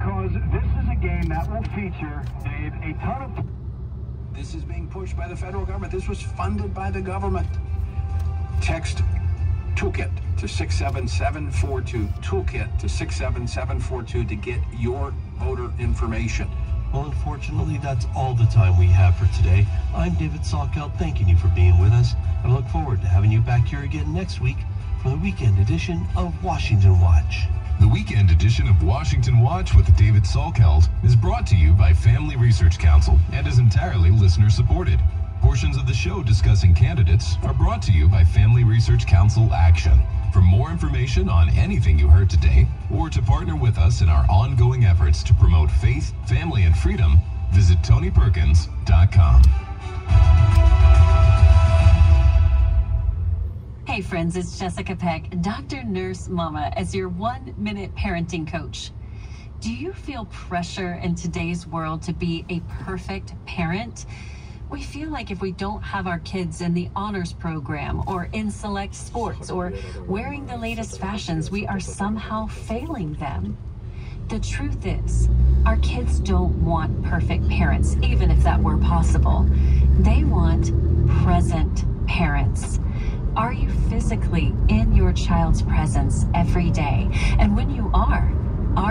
because this is a game that will feature, Dave, a ton of... This is being pushed by the federal government. This was funded by the government. Text Toolkit to 67742. Toolkit to 67742 to get your voter information. Well, unfortunately, that's all the time we have for today. I'm David Salkeld, thanking you for being with us. I look forward to having you back here again next week for the weekend edition of Washington Watch. The weekend edition of Washington Watch with David Salkeld is brought to you by Family Research Council and is entirely listener-supported. Portions of the show discussing candidates are brought to you by Family Research Council Action. For more information on anything you heard today, or to partner with us in our ongoing efforts to promote faith, family, and freedom, visit TonyPerkins.com. Hey friends, it's Jessica Peck, Dr. Nurse Mama, as your 1-minute parenting coach. Do you feel pressure in today's world to be a perfect parent? We feel like if we don't have our kids in the honors program or in select sports or wearing the latest fashions, we are somehow failing them. The truth is, our kids don't want perfect parents, even if that were possible. They want present parents. Are you physically in your child's presence every day? And when you are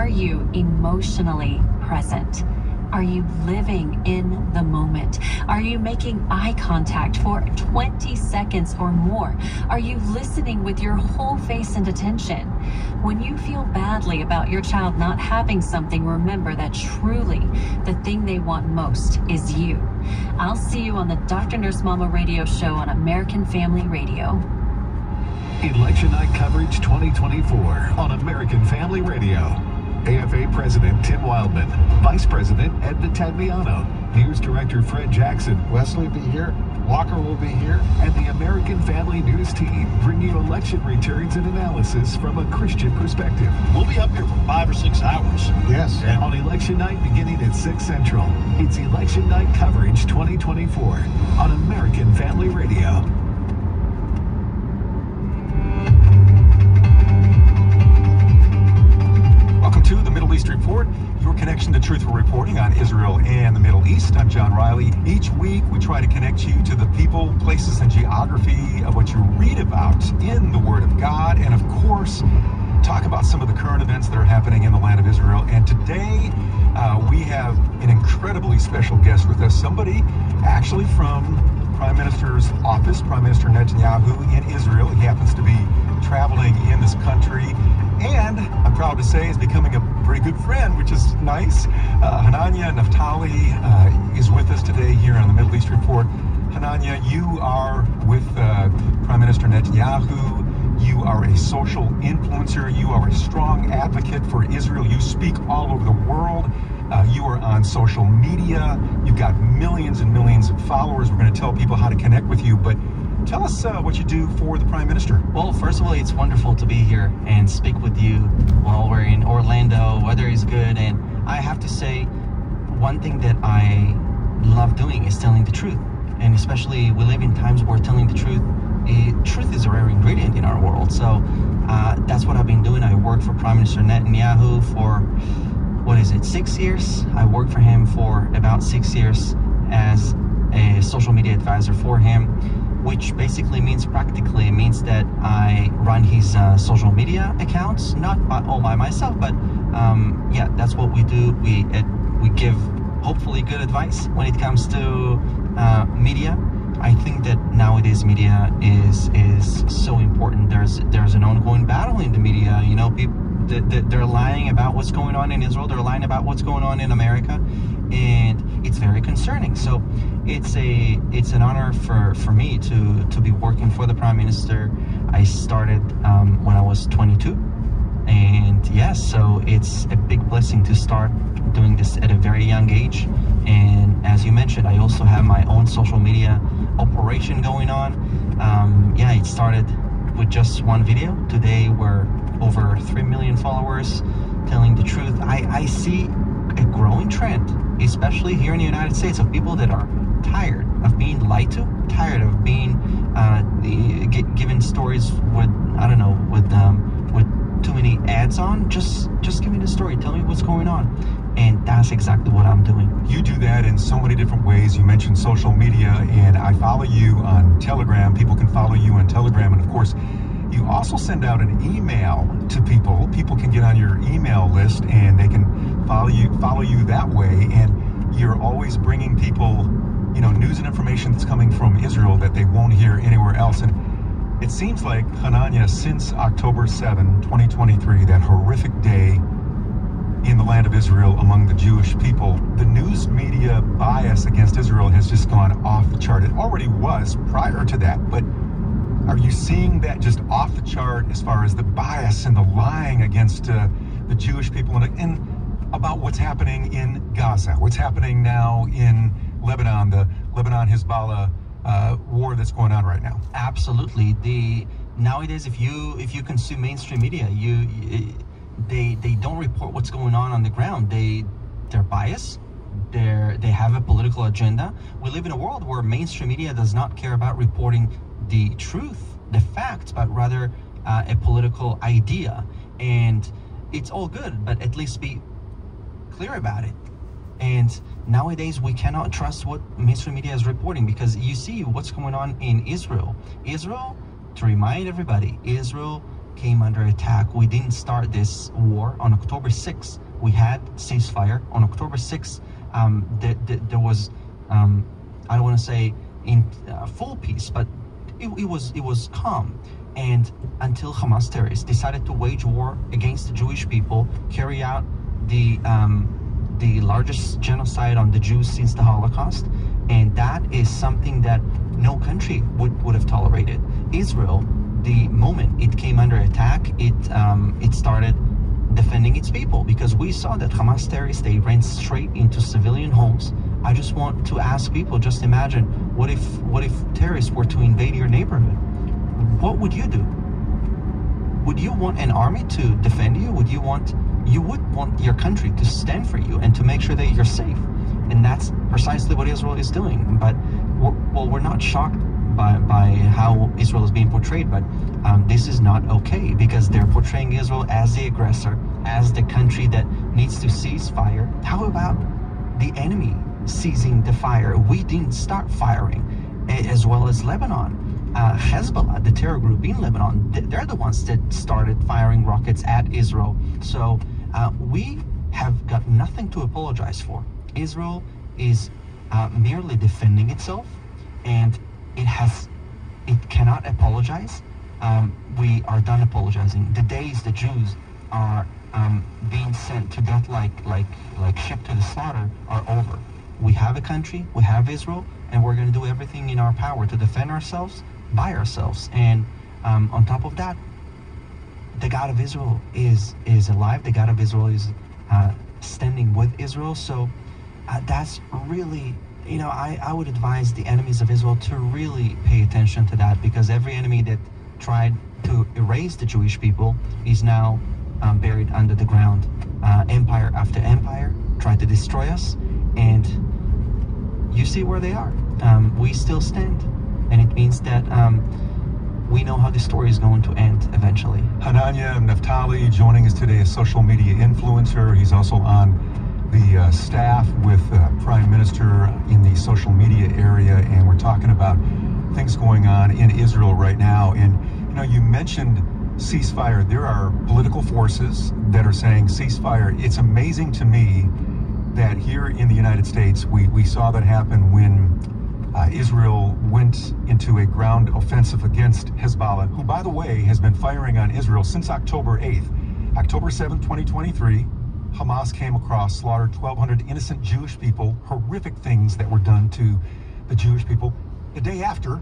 you emotionally present? Are you living in the moment? Are you making eye contact for 20 seconds or more? Are you listening with your whole face and attention? When you feel badly about your child not having something, remember that truly the thing they want most is you. I'll see you on the Dr. Nurse Mama radio show on American Family Radio. Election Night Coverage 2024 on American Family Radio. AFA President Tim Wildman, Vice President Ed Vitagliano, News Director Fred Jackson, Wesley will be here, Walker will be here, and the American Family News team bring you election returns and analysis from a Christian perspective. We'll be up here for 5 or 6 hours. Yes. And on Election Night beginning at 6 Central, it's Election Night Coverage 2024 on American Family Radio. To the Middle East Report, your connection to truthful reporting on Israel and the Middle East. I'm John Riley. Each week, we try to connect you to the people, places, and geography of what you read about in the Word of God, and of course, talk about some of the current events that are happening in the land of Israel. And today, we have an incredibly special guest with us, somebody actually from Prime Minister's office, Prime Minister Netanyahu in Israel. He happens to be traveling in this country, and I'm proud to say is becoming a very good friend, which is nice. Hanania Naftali is with us today here on the Middle East Report. Hanania, you are with Prime Minister Netanyahu. You are a social influencer. You are a strong advocate for Israel. You speak all over the world. You are on social media. You've got millions and millions of followers. We're going to tell people how to connect with you, but tell us what you do for the Prime Minister. Well, first of all, it's wonderful to be here and speak with you while we're in Orlando. Weather is good, and I have to say, one thing that I love doing is telling the truth. And especially, we live in times where telling the truth is a rare ingredient in our world. So that's what I've been doing. I worked for Prime Minister Netanyahu for, 6 years? I worked for him for about 6 years as a social media advisor for him, which basically means that I run his social media accounts, not all by myself, but yeah, that's what we do. We give hopefully good advice when it comes to media. I think that nowadays media is so important. There's an ongoing battle in the media. You know, people they're lying about what's going on in Israel. They're lying about what's going on in America, and it's very concerning. So it's an honor for me to be working for the Prime Minister. I started when I was 22, and yes, so it's a big blessing to start doing this at a very young age. And as you mentioned, I also have my own social media operation going on. Yeah, it started with just one video. Today we're over 3 million followers telling the truth. I see a growing trend, especially here in the United States, of people that are tired of being lied to, tired of being given stories with too many ads on. Just give me the story. Tell me what's going on. And that's exactly what I'm doing. You do that in so many different ways. You mentioned social media, and I follow you on Telegram. People can follow you on Telegram. And of course, you also send out an email to people. People can get on your email list and they can follow you that way. And you're always bringing people, you know, news and information that's coming from Israel that they won't hear anywhere else. And it seems like, Hanania, since October 7, 2023, that horrific day in the land of Israel among the Jewish people, the news media bias against Israel has just gone off the chart. It already was prior to that, but are you seeing that just off the chart as far as the bias and the lying against the Jewish people and about what's happening in Gaza, what's happening now in Lebanon, the Lebanon-Hezbollah war that's going on right now? Absolutely. Nowadays, if you consume mainstream media, they don't report what's going on the ground. They're biased. They have a political agenda. We live in a world where mainstream media does not care about reporting the truth, the facts, but rather a political idea. And it's all good, but at least be clear about it. And nowadays we cannot trust what mainstream media is reporting, because you see what's going on in Israel. Israel, to remind everybody, Israel came under attack. We didn't start this war on October 6th. We had ceasefire on October 6th. There was, I don't want to say in full peace, but it was calm. And until Hamas terrorists decided to wage war against the Jewish people, carry out the largest genocide on the Jews since the Holocaust, and that is something that no country would have tolerated. Israel, the moment it came under attack, it started defending its people, because we saw that Hamas terrorists, they ran straight into civilian homes. I just want to ask people, just imagine, what if terrorists were to invade your neighborhood? What would you do? Would you want an army to defend you? You would want your country to stand for you and to make sure that you're safe. And that's precisely what Israel is doing. But we're not shocked by how Israel is being portrayed, but this is not okay, because they're portraying Israel as the aggressor, as the country that needs to cease fire. How about the enemy ceasing the fire? We didn't start firing, as well as Lebanon. Hezbollah, the terror group in Lebanon, they're the ones that started firing rockets at Israel. So we have got nothing to apologize for. Israel is merely defending itself, and it cannot apologize. We are done apologizing. The days the Jews are being sent to death like sheep to the slaughter are over. We have a country, we have Israel, and we're going to do everything in our power to defend ourselves by ourselves. And on top of that, the God of Israel is alive. The God of Israel is standing with Israel. So that's really, I would advise the enemies of Israel to really pay attention to that, because every enemy that tried to erase the Jewish people is now buried under the ground. Empire after empire tried to destroy us, and you see where they are. We still stand, and it means that we know how the story is going to end eventually. Hanania Naftali joining us today, a social media influencer. He's also on the staff with Prime Minister in the social media area, and we're talking about things going on in Israel right now. And you mentioned ceasefire. There are political forces that are saying ceasefire. It's amazing to me that here in the United States, we saw that happen when Israel went into a ground offensive against Hezbollah, who, by the way, has been firing on Israel since October 8th. October 7th, 2023, Hamas came across, slaughtered 1,200 innocent Jewish people, horrific things that were done to the Jewish people. The day after,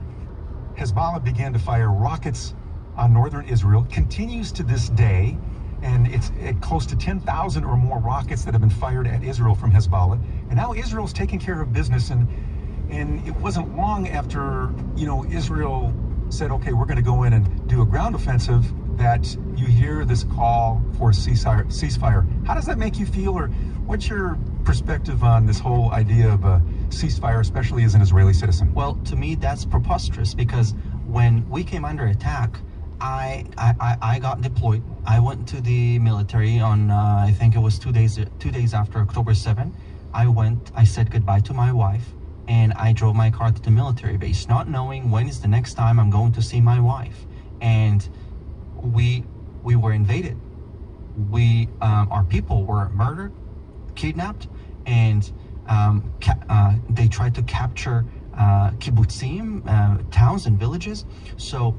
Hezbollah began to fire rockets on northern Israel, continues to this day, and it's at close to 10,000 or more rockets that have been fired at Israel from Hezbollah. And now Israel's taking care of business, and it wasn't long after, Israel said, okay, we're going to go in and do a ground offensive, that you hear this call for a ceasefire. How does that make you feel, or what's your perspective on this whole idea of a ceasefire, especially as an Israeli citizen? Well, to me, that's preposterous, because when we came under attack, I got deployed. I went to the military on I think it was 2 days after October 7. I said goodbye to my wife, and I drove my car to the military base, not knowing when is the next time I'm going to see my wife. And we were invaded. Our people were murdered, kidnapped, and they tried to capture kibbutzim, towns and villages. So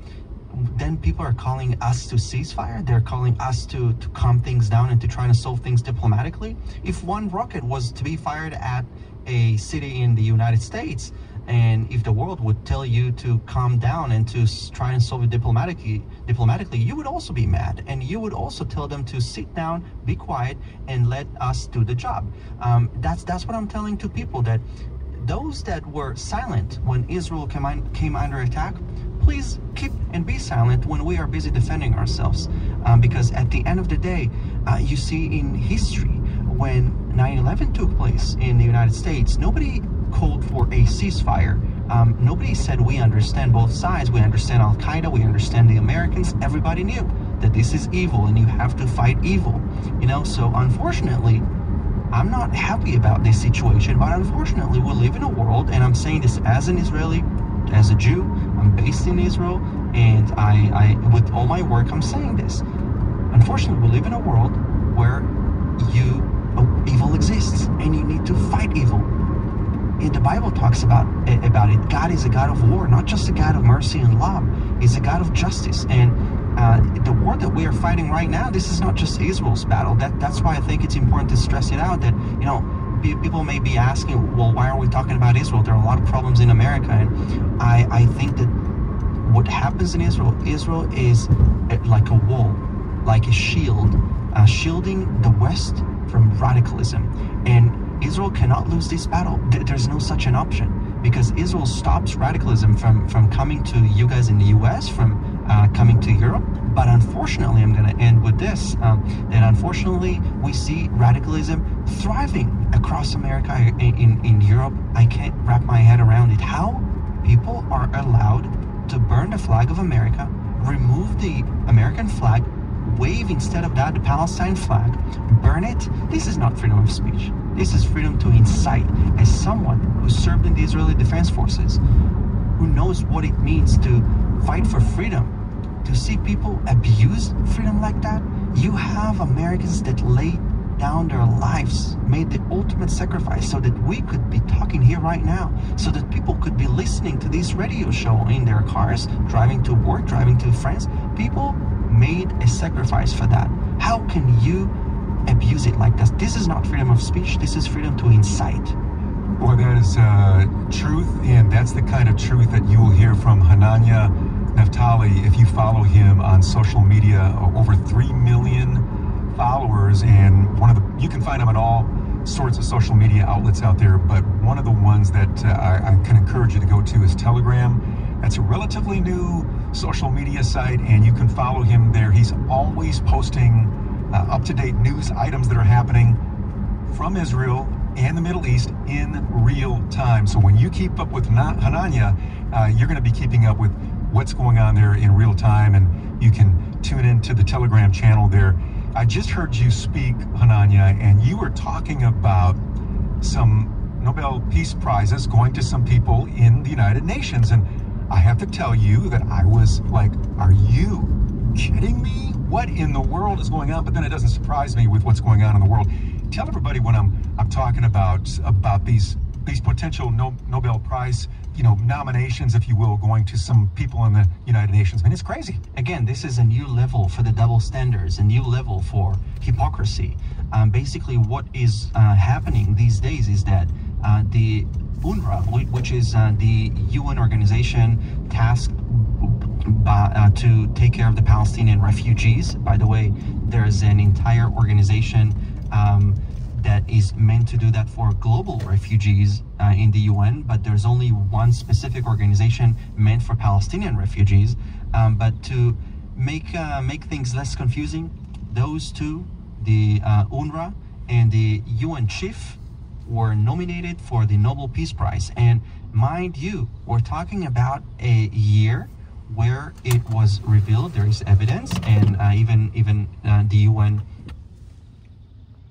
then people are calling us to ceasefire. They're calling us to calm things down and to try to solve things diplomatically. If one rocket was to be fired at a city in the United States, and if the world would tell you to calm down and to try and solve it diplomatically, you would also be mad, and you would also tell them to sit down, be quiet, and let us do the job. That's what I'm telling to people, that those that were silent when Israel came under attack, please keep and be silent when we are busy defending ourselves. Because at the end of the day, you see in history, when 9/11 took place in the United States, nobody called for a ceasefire. Nobody said we understand both sides, we understand Al-Qaeda, we understand the Americans. Everybody knew that this is evil and you have to fight evil. So unfortunately, I'm not happy about this situation, but unfortunately we live in a world, and I'm saying this as an Israeli, as a Jew, I'm based in Israel, and I with all my work, I'm saying this. Unfortunately, we live in a world where evil exists, and you need to fight evil. The Bible talks about it. God is a God of war, not just a God of mercy and love. He's a God of justice. And the war that we are fighting right now, this is not just Israel's battle. That's why I think it's important to stress it out that, people may be asking, well, why are we talking about Israel? There are a lot of problems in America. And I think that what happens in Israel is like a wall, like a shield, shielding the West from radicalism. And Israel cannot lose this battle. There's no such an option, because Israel stops radicalism from coming to you guys in the US, from coming to Europe. But unfortunately, I'm going to end with this, that unfortunately we see radicalism thriving across America, in Europe. I can't wrap my head around it. How people are allowed to burn the flag of America, remove the American flag, wave instead of that the Palestine flag, burn it. This is not freedom of speech. This is freedom to incite. As someone who served in the Israeli Defense Forces, who knows what it means to fight for freedom, to see people abuse freedom like that, you have Americans that laid down their lives, made the ultimate sacrifice so that we could be talking here right now, so that people could be listening to this radio show in their cars, driving to work, driving to friends. People made a sacrifice for that. How can you abuse it like this? This is not freedom of speech. This is freedom to incite. Well, that is truth, and that's the kind of truth that you will hear from Hanania Naftali if you follow him on social media. Over 3 million followers, and you can find him on all sorts of social media outlets out there, but one of the ones that I can encourage you to go to is Telegram. That's a relatively new social media site, and you can follow him there. He's always posting up-to-date news items that are happening from Israel and the Middle East in real time. So when you keep up with Hanania, you're going to be keeping up with what's going on there in real time, and you can tune into the Telegram channel there. I just heard you speak, Hanania, and you were talking about some Nobel Peace Prizes going to some people in the United Nations, and I have to tell you that I was like, are you kidding me? What in the world is going on? But then it doesn't surprise me with what's going on in the world. Tell everybody when I'm talking about these potential Nobel Prize, nominations, if you will, going to some people in the United Nations. I mean, it's crazy. Again, this is a new level for the double standards, a new level for hypocrisy. Basically, what is happening these days is that the UNRWA, which is the UN organization tasked to take care of the Palestinian refugees. By the way, there's an entire organization that is meant to do that for global refugees in the UN, but there's only one specific organization meant for Palestinian refugees. But to make things less confusing, those two, the UNRWA and the UN chief, were nominated for the Nobel Peace Prize. And mind you, we're talking about a year where it was revealed, there is evidence, and even the UN